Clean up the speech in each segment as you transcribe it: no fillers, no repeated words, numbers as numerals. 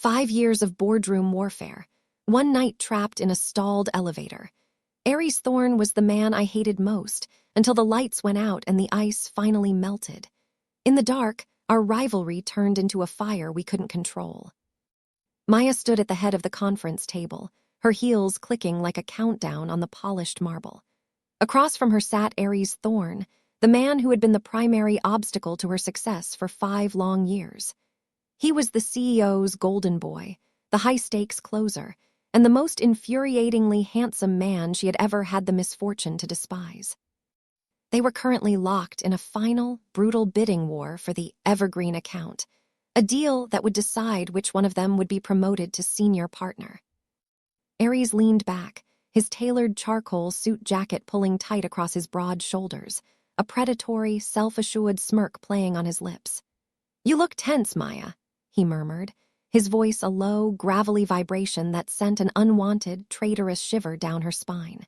5 years of boardroom warfare. One night trapped in a stalled elevator. Aries Thorne was the man I hated most until the lights went out and the ice finally melted. In the dark, our rivalry turned into a fire we couldn't control. Maya stood at the head of the conference table, her heels clicking like a countdown on the polished marble. Across from her sat Aries Thorne, the man who had been the primary obstacle to her success for 5 long years. He was the CEO's golden boy, the high-stakes closer, and the most infuriatingly handsome man she had ever had the misfortune to despise. They were currently locked in a final, brutal bidding war for the evergreen account, a deal that would decide which one of them would be promoted to senior partner. Aries leaned back, his tailored charcoal suit jacket pulling tight across his broad shoulders, a predatory, self-assured smirk playing on his lips. "You look tense, Maya," he murmured, his voice a low, gravelly vibration that sent an unwanted, traitorous shiver down her spine.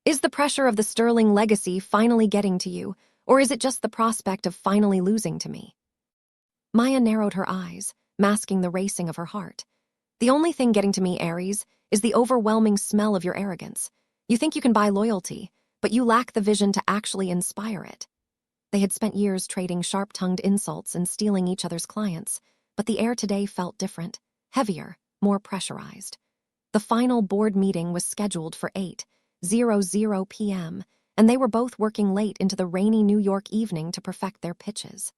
"Is the pressure of the Sterling legacy finally getting to you, or is it just the prospect of finally losing to me?" Maya narrowed her eyes, masking the racing of her heart. "The only thing getting to me, Aries, is the overwhelming smell of your arrogance. You think you can buy loyalty, but you lack the vision to actually inspire it." They had spent years trading sharp-tongued insults and stealing each other's clients, but the air today felt different, heavier, more pressurized. The final board meeting was scheduled for 8:00 p.m., and they were both working late into the rainy New York evening to perfect their pitches.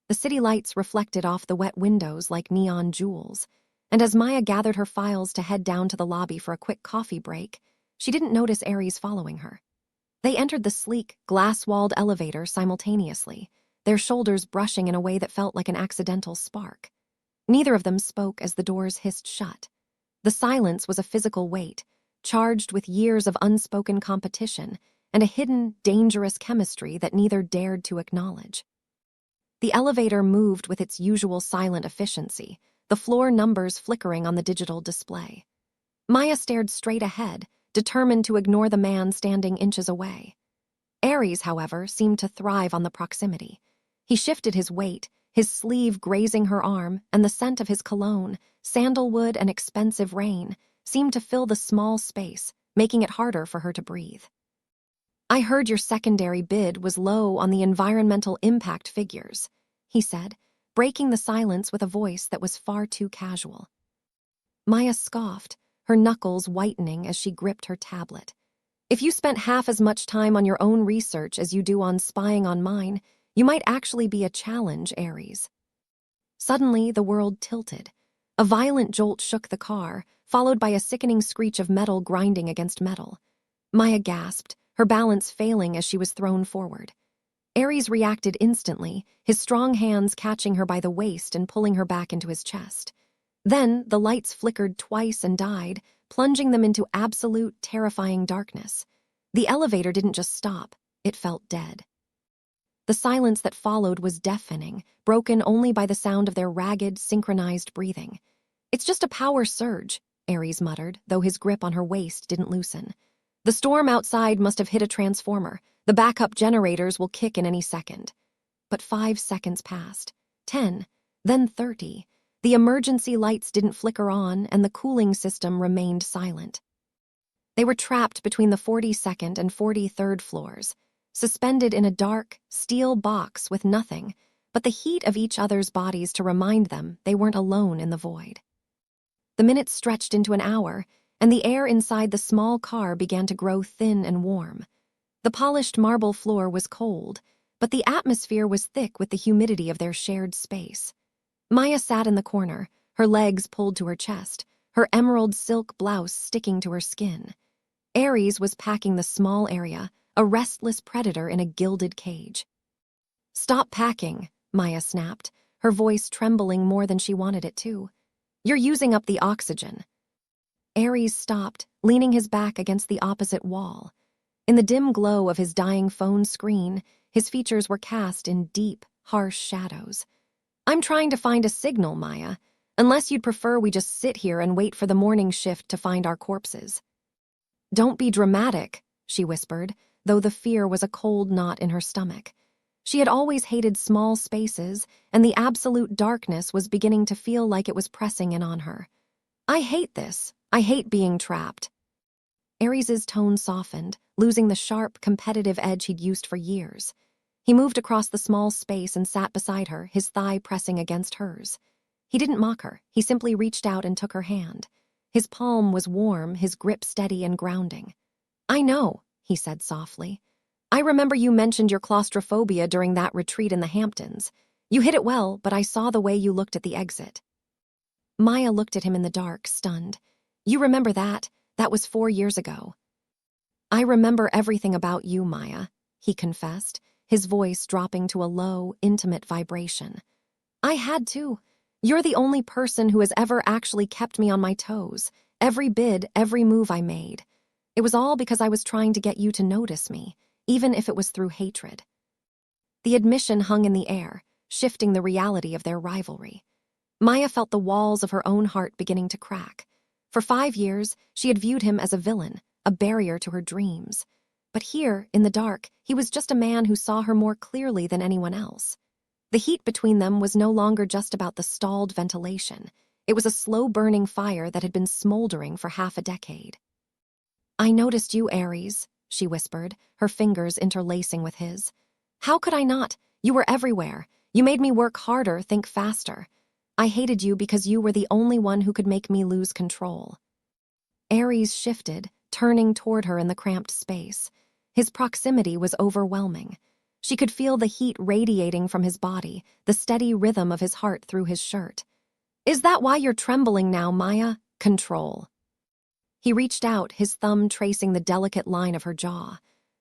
The city lights reflected off the wet windows like neon jewels, and as Maya gathered her files to head down to the lobby for a quick coffee break, she didn't notice Aries following her. They entered the sleek, glass-walled elevator simultaneously, their shoulders brushing in a way that felt like an accidental spark. Neither of them spoke as the doors hissed shut. The silence was a physical weight, charged with years of unspoken competition and a hidden, dangerous chemistry that neither dared to acknowledge. The elevator moved with its usual silent efficiency, the floor numbers flickering on the digital display. Maya stared straight ahead, determined to ignore the man standing inches away. Aries, however, seemed to thrive on the proximity. He shifted his weight, his sleeve grazing her arm, and the scent of his cologne, sandalwood and expensive rain, seemed to fill the small space, making it harder for her to breathe. "I heard your secondary bid was low on the environmental impact figures," he said, breaking the silence with a voice that was far too casual. Maya scoffed, her knuckles whitening as she gripped her tablet. "If you spent half as much time on your own research as you do on spying on mine, you might actually be a challenge, Aries." Suddenly, the world tilted. A violent jolt shook the car, followed by a sickening screech of metal grinding against metal. Maya gasped, her balance failing as she was thrown forward. Aries reacted instantly, his strong hands catching her by the waist and pulling her back into his chest. Then, the lights flickered twice and died, plunging them into absolute, terrifying darkness. The elevator didn't just stop, it felt dead. The silence that followed was deafening, broken only by the sound of their ragged, synchronized breathing. "It's just a power surge," Aries muttered, though his grip on her waist didn't loosen. "The storm outside must have hit a transformer. The backup generators will kick in any second." But 5 seconds passed, 10, then 30. The emergency lights didn't flicker on, and the cooling system remained silent. They were trapped between the 42nd and 43rd floors, suspended in a dark, steel box with nothing but the heat of each other's bodies to remind them they weren't alone in the void. The minutes stretched into an hour, and the air inside the small car began to grow thin and warm. The polished marble floor was cold, but the atmosphere was thick with the humidity of their shared space. Maya sat in the corner, her legs pulled to her chest, her emerald silk blouse sticking to her skin. Aries was packing the small area, a restless predator in a gilded cage. "Stop packing," Maya snapped, her voice trembling more than she wanted it to. "You're using up the oxygen." Aries stopped, leaning his back against the opposite wall. In the dim glow of his dying phone screen, his features were cast in deep, harsh shadows. "I'm trying to find a signal, Maya, unless you'd prefer we just sit here and wait for the morning shift to find our corpses." "Don't be dramatic," she whispered, though the fear was a cold knot in her stomach. She had always hated small spaces, and the absolute darkness was beginning to feel like it was pressing in on her. I hate this. I hate being trapped. Ares's tone softened, losing the sharp, competitive edge he'd used for years. He moved across the small space and sat beside her, his thigh pressing against hers. He didn't mock her. He simply reached out and took her hand. His palm was warm, his grip steady and grounding. I know, he said softly. I remember you mentioned your claustrophobia during that retreat in the Hamptons. You hid it well, but I saw the way you looked at the exit. Maya looked at him in the dark, stunned. You remember that? That was 4 years ago. I remember everything about you, Maya, he confessed, his voice dropping to a low, intimate vibration. I had to. You're the only person who has ever actually kept me on my toes. Every bid, every move I made. It was all because I was trying to get you to notice me, even if it was through hatred. The admission hung in the air, shifting the reality of their rivalry. Maya felt the walls of her own heart beginning to crack. For 5 years, she had viewed him as a villain, a barrier to her dreams. But here, in the dark, he was just a man who saw her more clearly than anyone else. The heat between them was no longer just about the stalled ventilation. It was a slow-burning fire that had been smoldering for half a decade. I noticed you, Ares, she whispered, her fingers interlacing with his. How could I not? You were everywhere. You made me work harder, think faster. I hated you because you were the only one who could make me lose control. Ares shifted, turning toward her in the cramped space. His proximity was overwhelming. She could feel the heat radiating from his body, the steady rhythm of his heart through his shirt. Is that why you're trembling now, Maya? Control. He reached out, his thumb tracing the delicate line of her jaw.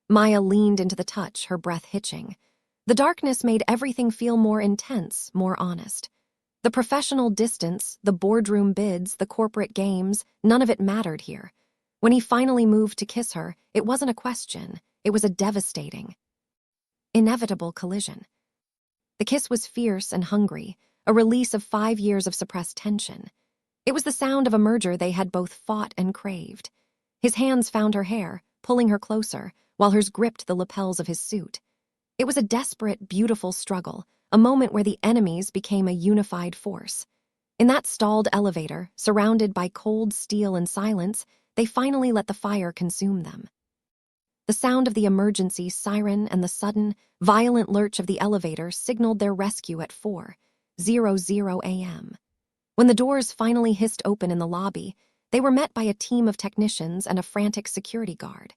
Maya leaned into the touch, her breath hitching. The darkness made everything feel more intense, more honest. The professional distance, the boardroom bids, the corporate games, none of it mattered here. When he finally moved to kiss her, it wasn't a question. It was a devastating, inevitable collision. The kiss was fierce and hungry, a release of 5 years of suppressed tension. It was the sound of a merger they had both fought and craved. His hands found her hair, pulling her closer, while hers gripped the lapels of his suit. It was a desperate, beautiful struggle, a moment where the enemies became a unified force. In that stalled elevator, surrounded by cold steel and silence, they finally let the fire consume them. The sound of the emergency siren and the sudden, violent lurch of the elevator signaled their rescue at 4:00 a.m. When the doors finally hissed open in the lobby, they were met by a team of technicians and a frantic security guard.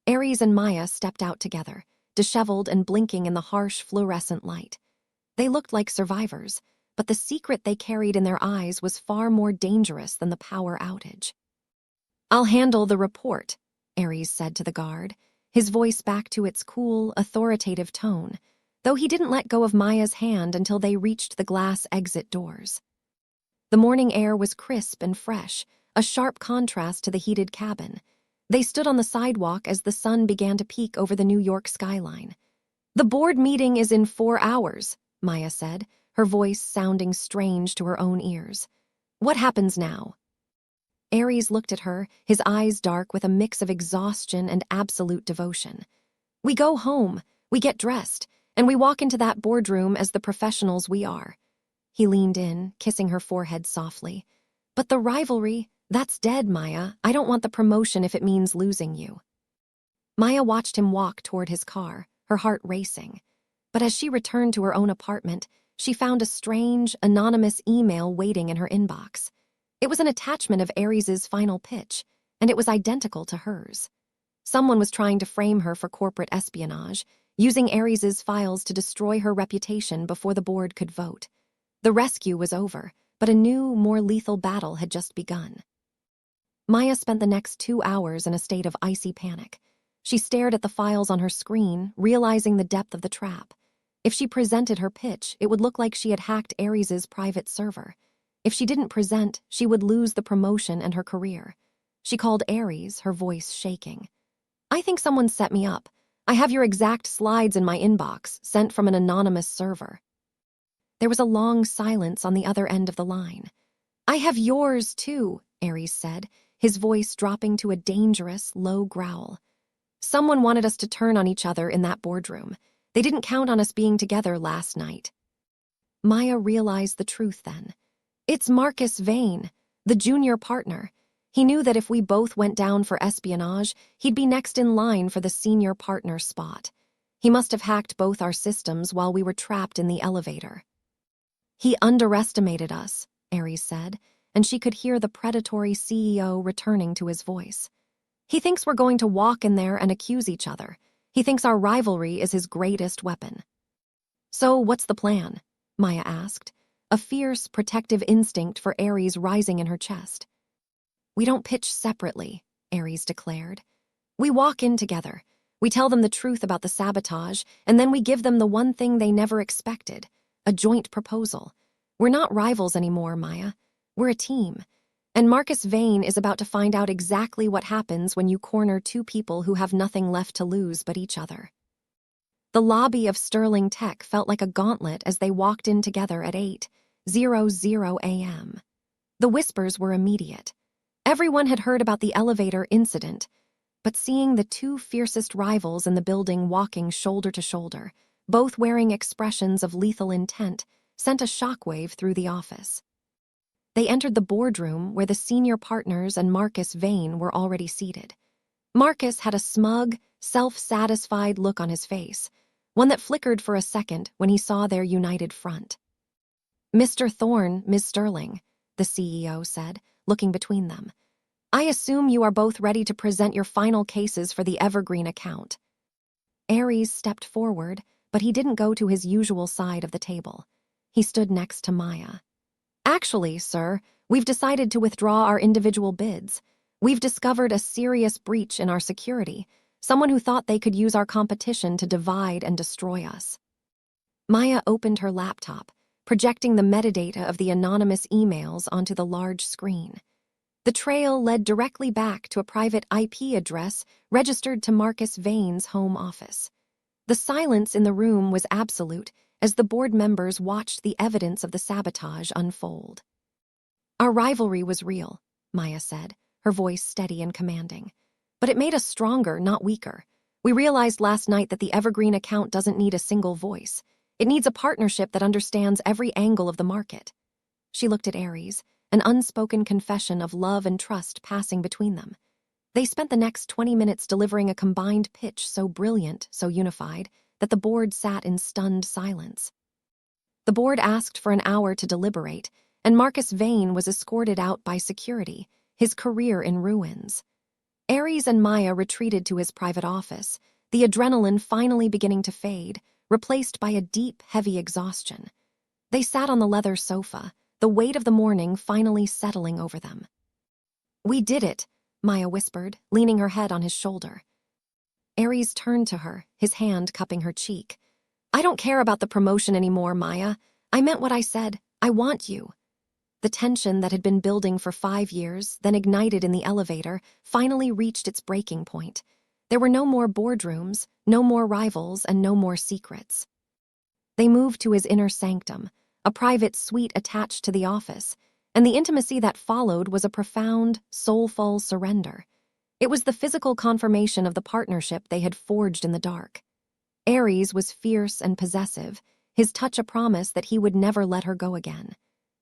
Ares and Maya stepped out together, disheveled and blinking in the harsh fluorescent light. They looked like survivors, but the secret they carried in their eyes was far more dangerous than the power outage. I'll handle the report, Ares said to the guard, his voice back to its cool, authoritative tone, though he didn't let go of Maya's hand until they reached the glass exit doors. The morning air was crisp and fresh, a sharp contrast to the heated cabin. They stood on the sidewalk as the sun began to peek over the New York skyline. The board meeting is in 4 hours, Maya said, her voice sounding strange to her own ears. What happens now? Ares looked at her, his eyes dark with a mix of exhaustion and absolute devotion. We go home, we get dressed, and we walk into that boardroom as the professionals we are. He leaned in, kissing her forehead softly. But the rivalry, that's dead, Maya. I don't want the promotion if it means losing you. Maya watched him walk toward his car, her heart racing. But as she returned to her own apartment, she found a strange, anonymous email waiting in her inbox. It was an attachment of Ares's final pitch, and it was identical to hers. Someone was trying to frame her for corporate espionage, using Ares's files to destroy her reputation before the board could vote. The rescue was over, but a new, more lethal battle had just begun. Maya spent the next 2 hours in a state of icy panic. She stared at the files on her screen, realizing the depth of the trap. If she presented her pitch, it would look like she had hacked Ares's private server. If she didn't present, she would lose the promotion and her career. She called Ares, her voice shaking. I think someone set me up. I have your exact slides in my inbox, sent from an anonymous server. There was a long silence on the other end of the line. I have yours, too, Ares said, his voice dropping to a dangerous, low growl. Someone wanted us to turn on each other in that boardroom. They didn't count on us being together last night. Maya realized the truth then. It's Marcus Vane, the junior partner. He knew that if we both went down for espionage, he'd be next in line for the senior partner spot. He must have hacked both our systems while we were trapped in the elevator. He underestimated us, Aries said, and she could hear the predatory CEO returning to his voice. He thinks we're going to walk in there and accuse each other. He thinks our rivalry is his greatest weapon. So what's the plan? Maya asked, a fierce, protective instinct for Aries rising in her chest. We don't pitch separately, Aries declared. We walk in together. We tell them the truth about the sabotage, and then we give them the one thing they never expected, a joint proposal. We're not rivals anymore, Maya. We're a team. And Marcus Vane is about to find out exactly what happens when you corner two people who have nothing left to lose but each other. The lobby of Sterling Tech felt like a gauntlet as they walked in together at 8:00 a.m. The whispers were immediate. Everyone had heard about the elevator incident, but seeing the two fiercest rivals in the building walking shoulder to shoulder, both wearing expressions of lethal intent, sent a shockwave through the office. They entered the boardroom where the senior partners and Marcus Vane were already seated. Marcus had a smug, self-satisfied look on his face, one that flickered for a second when he saw their united front. Mr. Thorne, Ms. Sterling, the CEO said, looking between them. I assume you are both ready to present your final cases for the Evergreen account. Aries stepped forward, but he didn't go to his usual side of the table. He stood next to Maya. Actually, sir, we've decided to withdraw our individual bids. We've discovered a serious breach in our security, someone who thought they could use our competition to divide and destroy us. Maya opened her laptop, projecting the metadata of the anonymous emails onto the large screen. The trail led directly back to a private IP address registered to Marcus Vane's home office. The silence in the room was absolute as the board members watched the evidence of the sabotage unfold. Our rivalry was real, Maya said, her voice steady and commanding. But it made us stronger, not weaker. We realized last night that the Evergreen account doesn't need a single voice. It needs a partnership that understands every angle of the market. She looked at Aries, an unspoken confession of love and trust passing between them. They spent the next 20 minutes delivering a combined pitch so brilliant, so unified, that the board sat in stunned silence. The board asked for an hour to deliberate, and Marcus Vane was escorted out by security, his career in ruins. Aries and Maya retreated to his private office, the adrenaline finally beginning to fade, replaced by a deep, heavy exhaustion. They sat on the leather sofa, the weight of the morning finally settling over them. We did it, Maya whispered, leaning her head on his shoulder. Aries turned to her, his hand cupping her cheek. I don't care about the promotion anymore, Maya. I meant what I said. I want you. The tension that had been building for 5 years, then ignited in the elevator, finally reached its breaking point. There were no more boardrooms, no more rivals, and no more secrets. They moved to his inner sanctum, a private suite attached to the office, and the intimacy that followed was a profound, soulful surrender. It was the physical confirmation of the partnership they had forged in the dark. Aries was fierce and possessive, his touch a promise that he would never let her go again.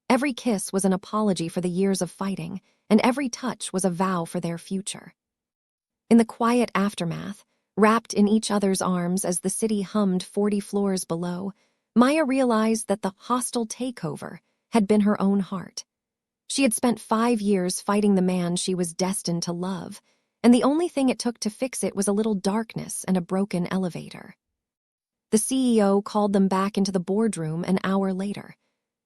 Every kiss was an apology for the years of fighting, and every touch was a vow for their future. In the quiet aftermath, wrapped in each other's arms as the city hummed 40 floors below, Maya realized that the hostile takeover had been her own heart. She had spent 5 years fighting the man she was destined to love, and the only thing it took to fix it was a little darkness and a broken elevator. The CEO called them back into the boardroom an hour later.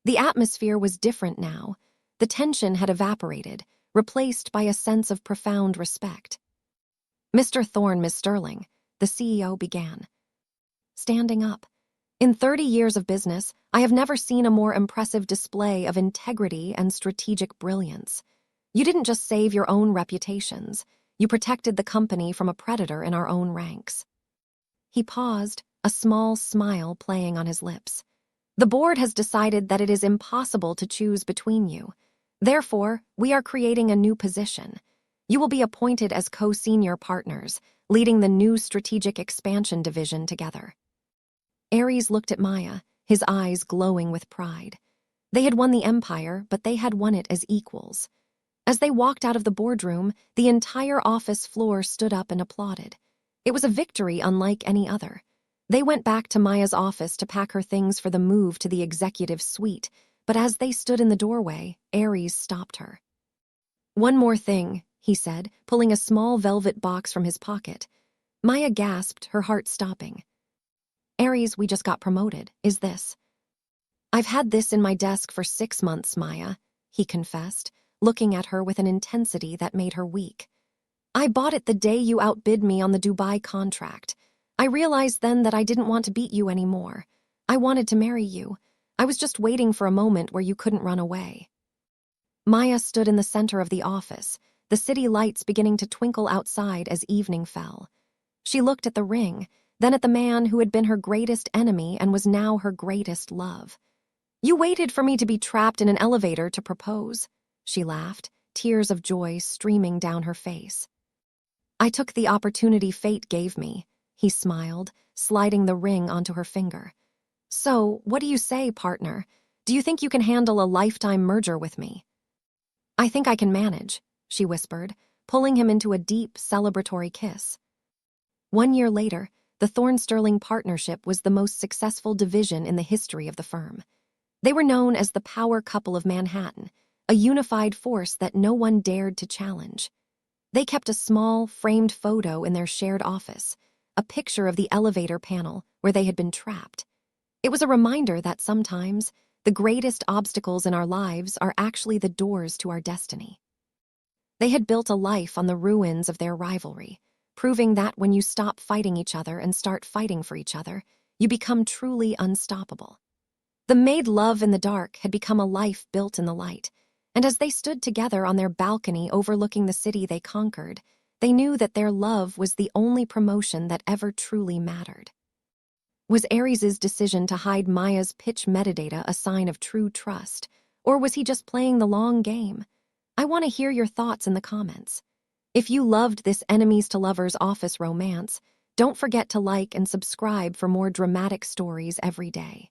The atmosphere was different now. The tension had evaporated, replaced by a sense of profound respect. Mr. Thorne, Miss Sterling, the CEO began. Standing up. In 30 years of business, I have never seen a more impressive display of integrity and strategic brilliance. You didn't just save your own reputations. You protected the company from a predator in our own ranks. He paused, a small smile playing on his lips. The board has decided that it is impossible to choose between you. Therefore, we are creating a new position. You will be appointed as co-senior partners, leading the new strategic expansion division together. Aries looked at Maya, his eyes glowing with pride. They had won the empire, but they had won it as equals. As they walked out of the boardroom, the entire office floor stood up and applauded. It was a victory unlike any other. They went back to Maya's office to pack her things for the move to the executive suite, but as they stood in the doorway, Aries stopped her. "One more thing," he said, pulling a small velvet box from his pocket. Maya gasped, her heart stopping. "Aries, we just got promoted. Is this?" "I've had this in my desk for 6 months, Maya," he confessed, looking at her with an intensity that made her weak. "I bought it the day you outbid me on the Dubai contract. I realized then that I didn't want to beat you anymore. I wanted to marry you. I was just waiting for a moment where you couldn't run away." Maya stood in the center of the office, the city lights beginning to twinkle outside as evening fell. She looked at the ring, then at the man who had been her greatest enemy and was now her greatest love. "You waited for me to be trapped in an elevator to propose," she laughed, tears of joy streaming down her face. "I took the opportunity fate gave me," he smiled, sliding the ring onto her finger. "So, what do you say, partner? Do you think you can handle a lifetime merger with me?" "I think I can manage," she whispered, pulling him into a deep, celebratory kiss. 1 year later, the Thorne-Sterling partnership was the most successful division in the history of the firm. They were known as the power couple of Manhattan, a unified force that no one dared to challenge. They kept a small, framed photo in their shared office, a picture of the elevator panel where they had been trapped. It was a reminder that sometimes the greatest obstacles in our lives are actually the doors to our destiny. They had built a life on the ruins of their rivalry, proving that when you stop fighting each other and start fighting for each other, you become truly unstoppable. The made love in the dark had become a life built in the light, and as they stood together on their balcony overlooking the city they conquered, they knew that their love was the only promotion that ever truly mattered. Was Aries' decision to hide Maya's pitch metadata a sign of true trust, or was he just playing the long game? I want to hear your thoughts in the comments. If you loved this enemies to lovers office romance, don't forget to like and subscribe for more dramatic stories every day.